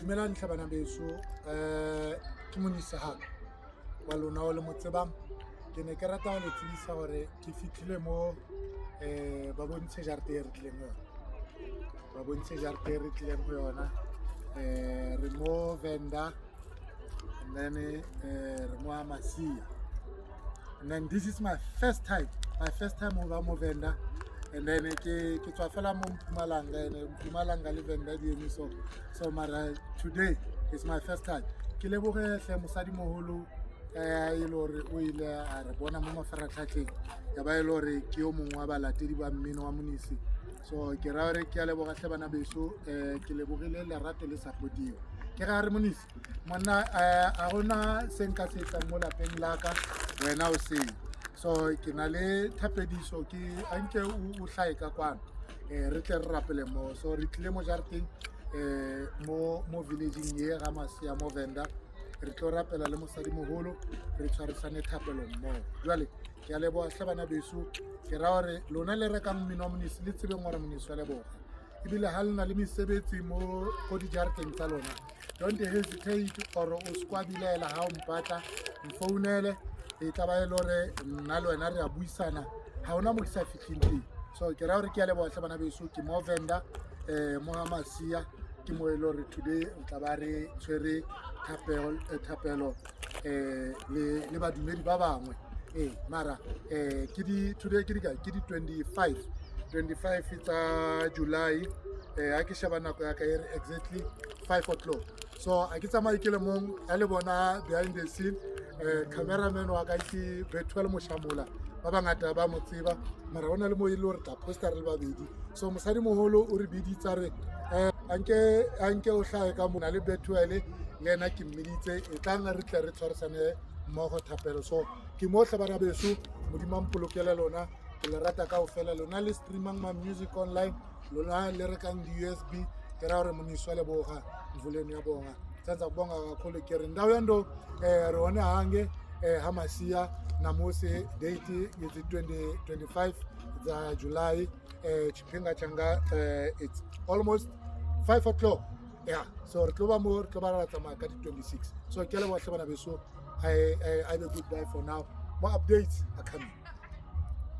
Dumelang hle bana beso, ke Monisa ha wa lona o le mo tsebang. Ke ne ke rata ho le tsebisa hore ke fihlile mo ba bontshe jarete e re tlileng ho yona, ba bontshe jarete e re tlileng ho yona, re mo Venda, and then re mo Amasia, and then this is my first time ho ba mo Venda, and then ke tswa fela mo Mpumalanga, and Mpumalanga le Venda di eme so mara today is my first time. Ke leboge hle mosadi moholo e le hore o ile a re bona mo mafaratlhatlheng ya ba e le hore ke yo mongwe wa balatedi ba mmino wa Monisi. So ke ra hore ke a leboga hle bana beso, ke lebogile lerato le supportiwe ke ga re Monisi monna a gona se nka se etsang mo lapeng la ka wena o se. So ke na le thapediso ke anke o hlae ka kwana re tle re rapele mo, so re tlile mo jareteng mo villageng ye ga Masia mo Venda, re tlo rapela le mosadi moholo, re tshwarisane thapelo mmogo. Jwale ke a leboga hle bana beso, ke ra hore lona le rekang mmino wa Monisi le tsebeng gore Monisi wa leboga, ebile ha le na le mesebetsi mo ko dijareteng tsa lona, don't hesitate or o skwabilela ha o mpatla mfounele, e tla ba e le hore nna le wena re a buisana, ha ona mo ke sa fihleng teng. So ke ra hore ke a leboga hle bana beso, ke mo Venda mo Amasia, ke mo e le hore today re tla ba re tshwere thapelo le badumedi ba bangwe mara today ke di 25 tsa July, ha ke sheba nako ya ka e re exactly 5 o'clock. So a ke tsamaye ke le mong a le bona behind the scene, cameraman wa ka ke Bethuel Moshamola, ba bangata ba mo tseba mara hona le mo e le hore tla poster le babedi. So mosadi moholo o re biditsa re anke o hlae ka mona le Bethuel le yena ke mmiditse e tlang re tle re tshwarisane mmogo thapelo. So ke mo hle bana beso, modimo a mpolokele lona, ke le rata kaofela lona le streamang ma music online, lona le rekang di-USB, ke ra hore Monisi wa leboga mvuleni ya bonga tsanza kubonga kakhulu. Ke re ndawo yando re one hange ha Masia namusi date is 25 za July, chipinga changa it's almost 5 o'clock. Yeah, so re tlo ba mo re tlo ba ra tsamaya ka di 26. So ke le bohle bana beso, I have a good day for now. More updates are coming.